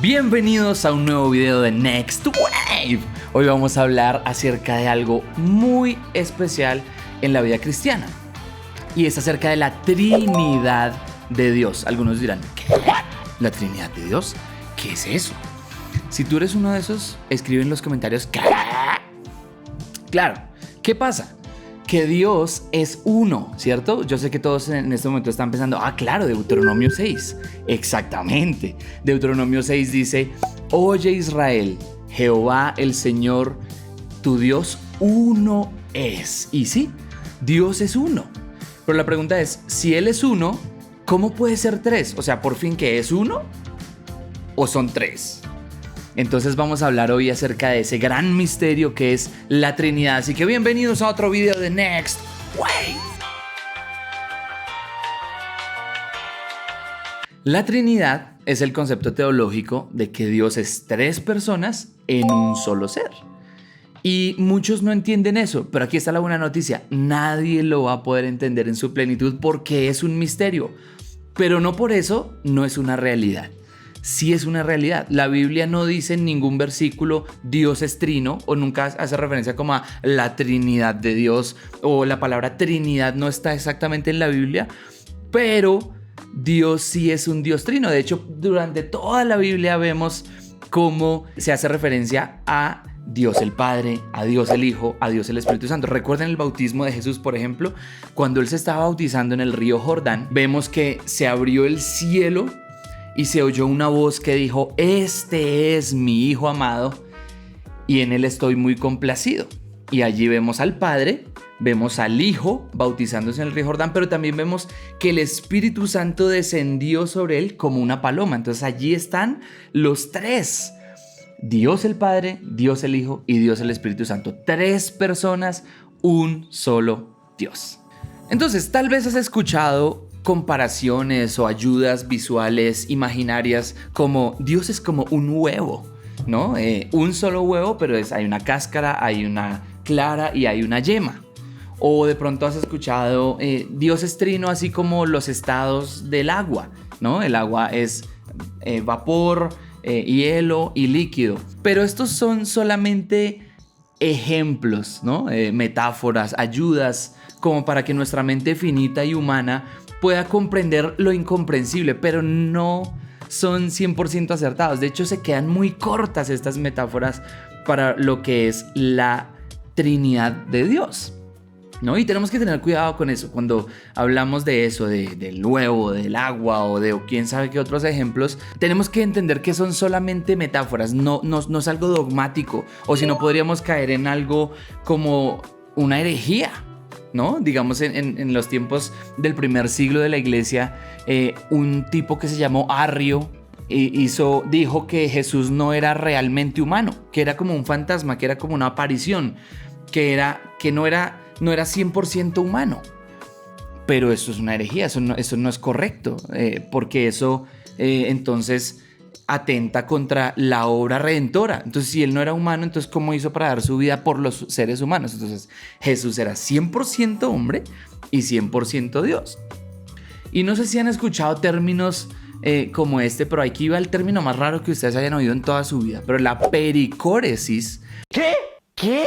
Bienvenidos a un nuevo video de Next Wave. Hoy vamos a hablar acerca de algo muy especial en la vida cristiana. Y es acerca de la Trinidad de Dios. Algunos dirán, ¿qué? ¿La Trinidad de Dios? ¿Qué es eso? Si tú eres uno de esos, escribe en los comentarios, ¿qué? Claro, ¿qué pasa? Que Dios es uno, ¿cierto? Yo sé que todos en este momento están pensando, claro, Deuteronomio 6. Exactamente. Deuteronomio 6 dice, oye Israel, Jehová el Señor, tu Dios uno es. Y sí, Dios es uno. Pero la pregunta es, si Él es uno, ¿cómo puede ser tres? O sea, por fin, ¿que es uno? ¿O son tres? Entonces vamos a hablar hoy acerca de ese gran misterio que es la Trinidad. Así que bienvenidos a otro video de Next Wave. La Trinidad es el concepto teológico de que Dios es tres personas en un solo ser. Y muchos no entienden eso, pero aquí está la buena noticia. Nadie lo va a poder entender en su plenitud porque es un misterio. Pero no por eso no es una realidad. Sí es una realidad. La Biblia no dice en ningún versículo Dios es trino, o nunca hace referencia como a la Trinidad de Dios, o la palabra Trinidad no está exactamente en la Biblia, pero Dios sí es un Dios trino. De hecho, durante toda la Biblia vemos cómo se hace referencia a Dios el Padre, a Dios el Hijo, a Dios el Espíritu Santo. Recuerden el bautismo de Jesús, por ejemplo, cuando Él se estaba bautizando en el río Jordán, vemos que se abrió el cielo y se oyó una voz que dijo, este es mi Hijo amado y en Él estoy muy complacido. Y allí vemos al Padre, vemos al Hijo bautizándose en el río Jordán, pero también vemos que el Espíritu Santo descendió sobre Él como una paloma. Entonces allí están los tres. Dios el Padre, Dios el Hijo y Dios el Espíritu Santo. Tres personas, un solo Dios. Entonces, tal vez has escuchado comparaciones o ayudas visuales imaginarias como Dios es como un huevo, ¿no? Un solo huevo, pero hay una cáscara, hay una clara y hay una yema. O de pronto has escuchado Dios es trino, así como los estados del agua, ¿no? El agua es vapor, hielo y líquido. Pero estos son solamente ejemplos, ¿no? Metáforas, ayudas, como para que nuestra mente finita y humana pueda comprender lo incomprensible, pero no son 100% acertados. De hecho, se quedan muy cortas estas metáforas para lo que es la Trinidad de Dios, ¿no? Y tenemos que tener cuidado con eso. Cuando hablamos de eso, del huevo, del agua o de quién sabe qué otros ejemplos, tenemos que entender que son solamente metáforas, no es algo dogmático, o si no podríamos caer en algo como una herejía, ¿no? Digamos en los tiempos del primer siglo de la iglesia, un tipo que se llamó Arrio dijo que Jesús no era realmente humano, que era como un fantasma, que era como una aparición, que no era 100% humano. Pero eso es una herejía, eso no es correcto, porque eso entonces atenta contra la obra redentora. Entonces, si Él no era humano, entonces ¿cómo hizo para dar su vida por los seres humanos? Entonces, Jesús era 100% hombre y 100% Dios. Y no sé si han escuchado términos como este, pero aquí va el término más raro que ustedes hayan oído en toda su vida. Pero la pericóresis. ¿Qué?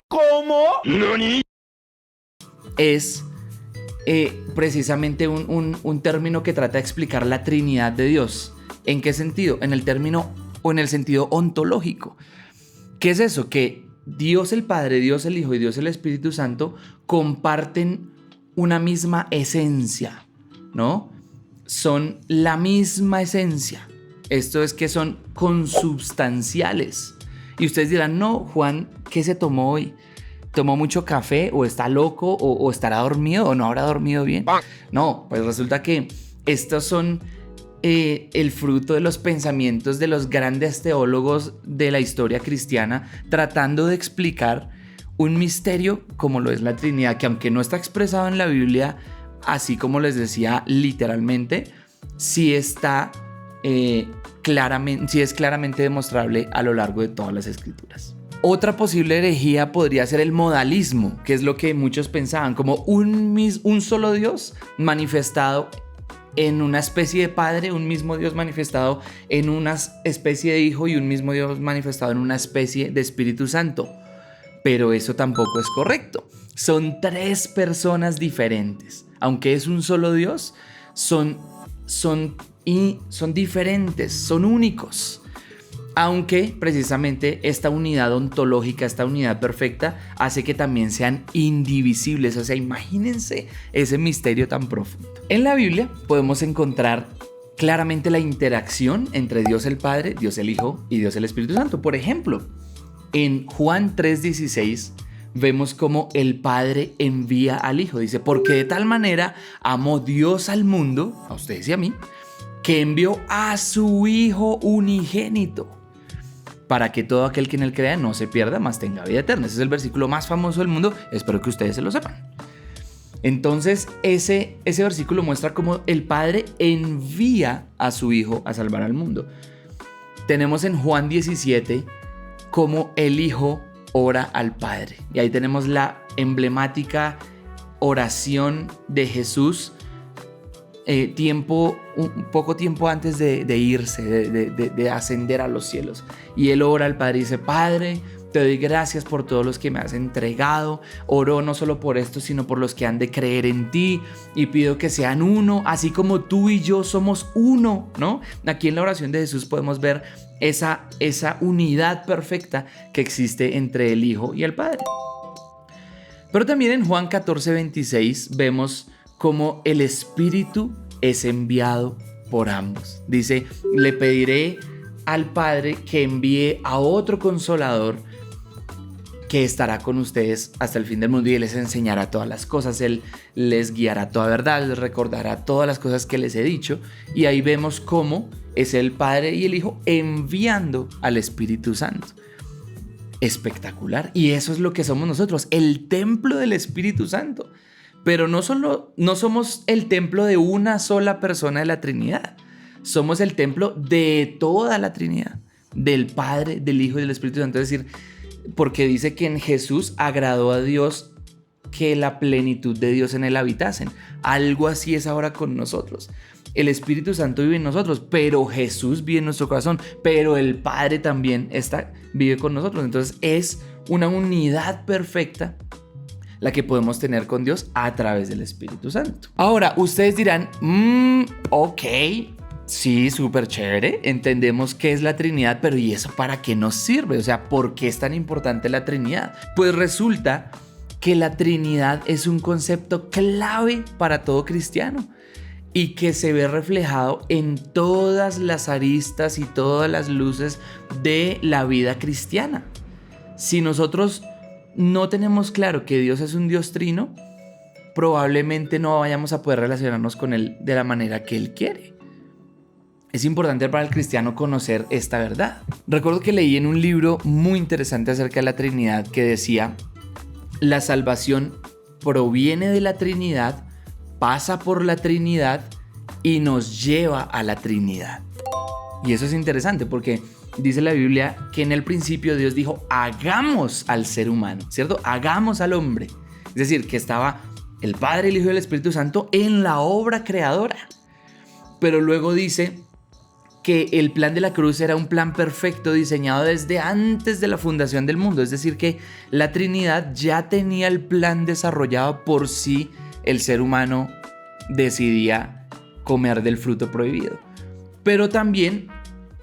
¿Cómo? ¿Nani? Es precisamente un término que trata de explicar la Trinidad de Dios. ¿En qué sentido? En el término o en el sentido ontológico. ¿Qué es eso? Que Dios el Padre, Dios el Hijo y Dios el Espíritu Santo comparten una misma esencia, ¿no? Son la misma esencia. Esto es que son consubstanciales. Y ustedes dirán, no, Juan, ¿qué se tomó hoy? ¿Tomó mucho café? ¿O está loco? ¿O estará dormido? ¿O no habrá dormido bien? No, pues resulta que estos son el fruto de los pensamientos de los grandes teólogos de la historia cristiana, tratando de explicar un misterio como lo es la Trinidad, que aunque no está expresado en la Biblia, así como les decía literalmente, sí está sí es claramente demostrable a lo largo de todas las escrituras. Otra posible herejía podría ser el modalismo, que es lo que muchos pensaban, como un solo Dios manifestado en una especie de Padre, un mismo Dios manifestado en una especie de Hijo y un mismo Dios manifestado en una especie de Espíritu Santo. Pero eso tampoco es correcto. Son 3 personas diferentes. Aunque es un solo Dios, son diferentes, son únicos. Aunque precisamente esta unidad ontológica, esta unidad perfecta, hace que también sean indivisibles. O sea, imagínense ese misterio tan profundo. En la Biblia podemos encontrar claramente la interacción entre Dios el Padre, Dios el Hijo y Dios el Espíritu Santo. Por ejemplo, en Juan 3:16 vemos cómo el Padre envía al Hijo. Dice, porque de tal manera amó Dios al mundo, a ustedes y a mí, que envió a su Hijo unigénito, para que todo aquel que en él crea no se pierda, mas tenga vida eterna. Ese es el versículo más famoso del mundo, espero que ustedes se lo sepan. Entonces, ese versículo muestra cómo el Padre envía a su Hijo a salvar al mundo. Tenemos en Juan 17 cómo el Hijo ora al Padre. Y ahí tenemos la emblemática oración de Jesús, un poco tiempo antes de irse, de ascender a los cielos. Y él ora al Padre y dice, Padre, te doy gracias por todos los que me has entregado. Oro no solo por estos, sino por los que han de creer en ti. Y pido que sean uno, así como tú y yo somos uno, ¿no? Aquí en la oración de Jesús podemos ver esa unidad perfecta que existe entre el Hijo y el Padre. Pero también en Juan 14:26 vemos cómo el Espíritu es enviado por ambos. Dice, le pediré al Padre que envíe a otro Consolador que estará con ustedes hasta el fin del mundo y Él les enseñará todas las cosas, Él les guiará toda verdad, les recordará todas las cosas que les he dicho. Y ahí vemos cómo es el Padre y el Hijo enviando al Espíritu Santo. Espectacular. Y eso es lo que somos nosotros, el templo del Espíritu Santo. Pero no somos el templo de una sola persona de la Trinidad. Somos el templo de toda la Trinidad, del Padre, del Hijo y del Espíritu Santo. Es decir, porque dice que en Jesús agradó a Dios que la plenitud de Dios en él habitasen. Algo así es ahora con nosotros. El Espíritu Santo vive en nosotros, pero Jesús vive en nuestro corazón, pero el Padre también vive con nosotros. Entonces es una unidad perfecta la que podemos tener con Dios a través del Espíritu Santo. Ahora, ustedes dirán, ok, sí, súper chévere, entendemos qué es la Trinidad, pero ¿y eso para qué nos sirve? O sea, ¿por qué es tan importante la Trinidad? Pues resulta que la Trinidad es un concepto clave para todo cristiano y que se ve reflejado en todas las aristas y todas las luces de la vida cristiana. Si nosotros no tenemos claro que Dios es un Dios trino, probablemente no vayamos a poder relacionarnos con Él de la manera que Él quiere. Es importante para el cristiano conocer esta verdad. Recuerdo que leí en un libro muy interesante acerca de la Trinidad que decía, la salvación proviene de la Trinidad, pasa por la Trinidad y nos lleva a la Trinidad. Y eso es interesante porque dice la Biblia que en el principio Dios dijo, hagamos al ser humano, ¿cierto? Hagamos al hombre. Es decir, que estaba el Padre, el Hijo y el Espíritu Santo en la obra creadora. Pero luego dice que el plan de la cruz era un plan perfecto diseñado desde antes de la fundación del mundo. Es decir, que la Trinidad ya tenía el plan desarrollado por si el ser humano decidía comer del fruto prohibido. Pero también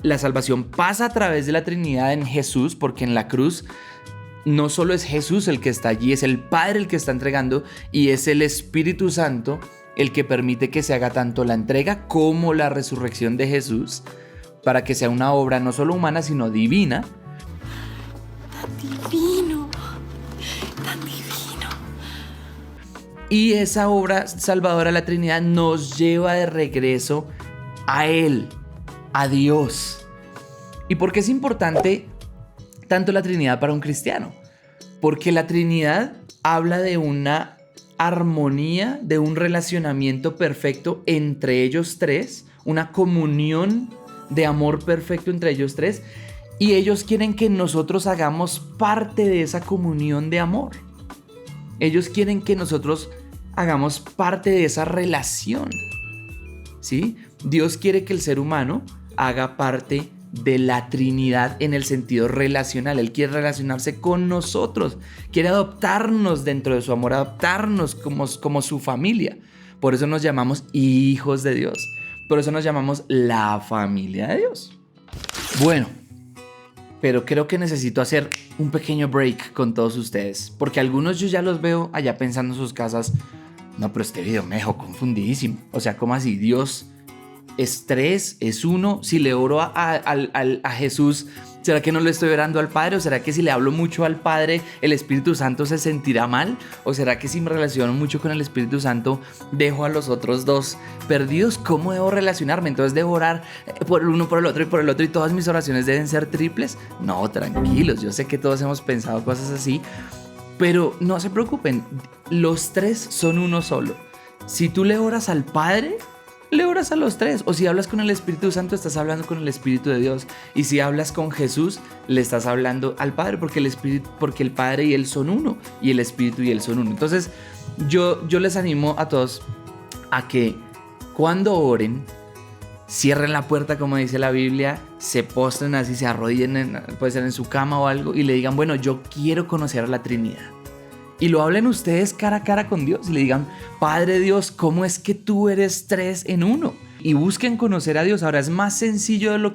la salvación pasa a través de la Trinidad en Jesús, porque en la cruz no solo es Jesús el que está allí, es el Padre el que está entregando y es el Espíritu Santo el que permite que se haga tanto la entrega como la resurrección de Jesús para que sea una obra no solo humana sino divina. Tan divino, tan divino. Y esa obra salvadora de la Trinidad nos lleva de regreso a Él, a Dios. ¿Y por qué es importante tanto la Trinidad para un cristiano? Porque la Trinidad habla de una armonía, de un relacionamiento perfecto entre ellos tres, una comunión de amor perfecto entre ellos tres, y ellos quieren que nosotros hagamos parte de esa comunión de amor. Ellos quieren que nosotros hagamos parte de esa relación. ¿sí? Dios quiere que el ser humano haga parte de la Trinidad en el sentido relacional. Él quiere relacionarse con nosotros, quiere adoptarnos dentro de su amor, adoptarnos como su familia. Por eso nos llamamos hijos de Dios, por eso nos llamamos la familia de Dios. Bueno, pero creo que necesito hacer un pequeño break con todos ustedes, porque algunos yo ya los veo allá pensando en sus casas: no, pero este video me dejó confundidísimo. O sea, ¿cómo así? Dios es tres, es uno. Si le oro a Jesús, ¿será que no le estoy orando al Padre? ¿O será que si le hablo mucho al Padre, el Espíritu Santo se sentirá mal? ¿O será que si me relaciono mucho con el Espíritu Santo, dejo a los otros dos perdidos? ¿Cómo debo relacionarme? Entonces, ¿debo orar por el uno, por el otro y por el otro, y todas mis oraciones deben ser triples? No, tranquilos, yo sé que todos hemos pensado cosas así, pero no se preocupen, los tres son uno solo. Si tú le oras al Padre, le oras a los tres. O si hablas con el Espíritu Santo, estás hablando con el Espíritu de Dios. Y si hablas con Jesús, le estás hablando al Padre, porque el Padre y Él son uno, y el Espíritu y Él son uno. Entonces yo les animo a todos a que cuando oren, cierren la puerta, como dice la Biblia, se postren así, se arrodillen, puede ser en su cama o algo, y le digan: bueno, yo quiero conocer a la Trinidad. Y lo hablen ustedes cara a cara con Dios y le digan: Padre Dios, ¿cómo es que tú eres tres en uno? Y busquen conocer a Dios. Ahora, es más sencillo de lo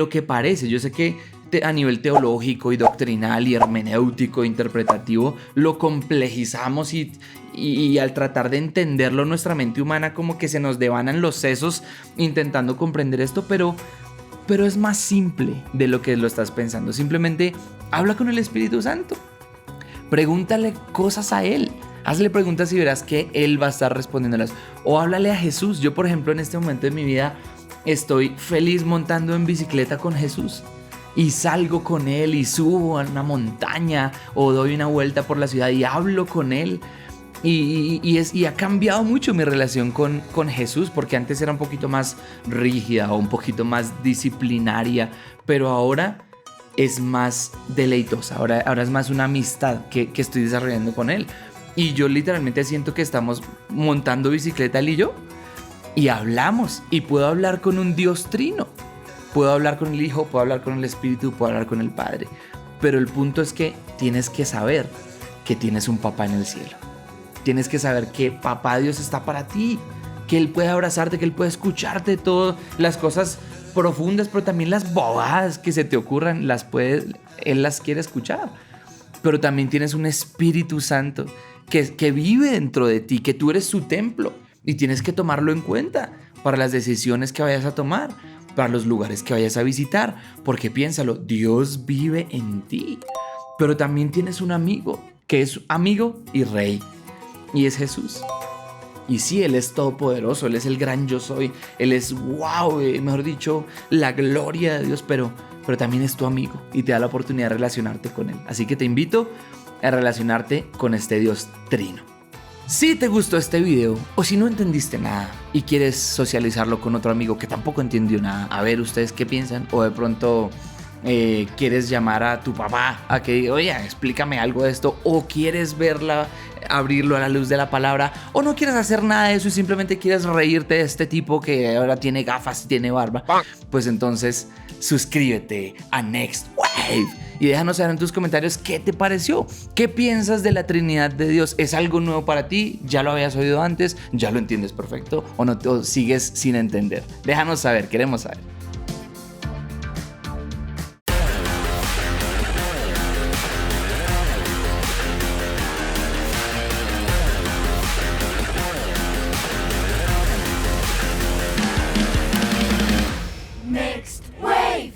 que parece. Yo sé que a nivel teológico y doctrinal y hermenéutico, interpretativo, lo complejizamos y al tratar de entenderlo, nuestra mente humana como que se nos devanan los sesos intentando comprender esto, pero es más simple de lo que lo estás pensando. Simplemente habla con el Espíritu Santo. Pregúntale cosas a Él. Hazle preguntas y verás que Él va a estar respondiéndolas. O háblale a Jesús. Yo, por ejemplo, en este momento de mi vida estoy feliz montando en bicicleta con Jesús. Y salgo con Él y subo a una montaña o doy una vuelta por la ciudad y hablo con Él. Y ha cambiado mucho mi relación con Jesús, porque antes era un poquito más rígida o un poquito más disciplinaria, pero ahora es más deleitosa. Ahora es más una amistad que estoy desarrollando con Él. Y yo literalmente siento que estamos montando bicicleta Él y yo, y hablamos, y puedo hablar con un Dios trino. Puedo hablar con el Hijo, puedo hablar con el Espíritu, puedo hablar con el Padre. Pero el punto es que tienes que saber que tienes un papá en el cielo. Tienes que saber que papá Dios está para ti, que Él puede abrazarte, que Él puede escucharte todas las cosas profundas, pero también las bobadas que se te ocurran, Él las quiere escuchar. Pero también tienes un Espíritu Santo que vive dentro de ti, que tú eres su templo, y tienes que tomarlo en cuenta para las decisiones que vayas a tomar, para los lugares que vayas a visitar, porque piénsalo, Dios vive en ti. Pero también tienes un amigo, que es amigo y rey, y es Jesús. Y sí, Él es todopoderoso, Él es el gran yo soy, Él es wow, mejor dicho, la gloria de Dios, pero también es tu amigo y te da la oportunidad de relacionarte con Él. Así que te invito a relacionarte con este Dios trino. Si te gustó este video, o si no entendiste nada y quieres socializarlo con otro amigo que tampoco entendió nada, a ver ustedes qué piensan, o de pronto quieres llamar a tu papá a que diga: oye, explícame algo de esto, o quieres abrirlo a la luz de la palabra, o no quieres hacer nada de eso y simplemente quieres reírte de este tipo que ahora tiene gafas y tiene barba, pues entonces suscríbete a Next Wave y déjanos saber en tus comentarios qué te pareció, qué piensas de la Trinidad de Dios. ¿Es algo nuevo para ti? ¿Ya lo habías oído antes? ¿Ya lo entiendes perfecto? ¿O no te sigues sin entender? Déjanos saber, queremos saber. Next Wave.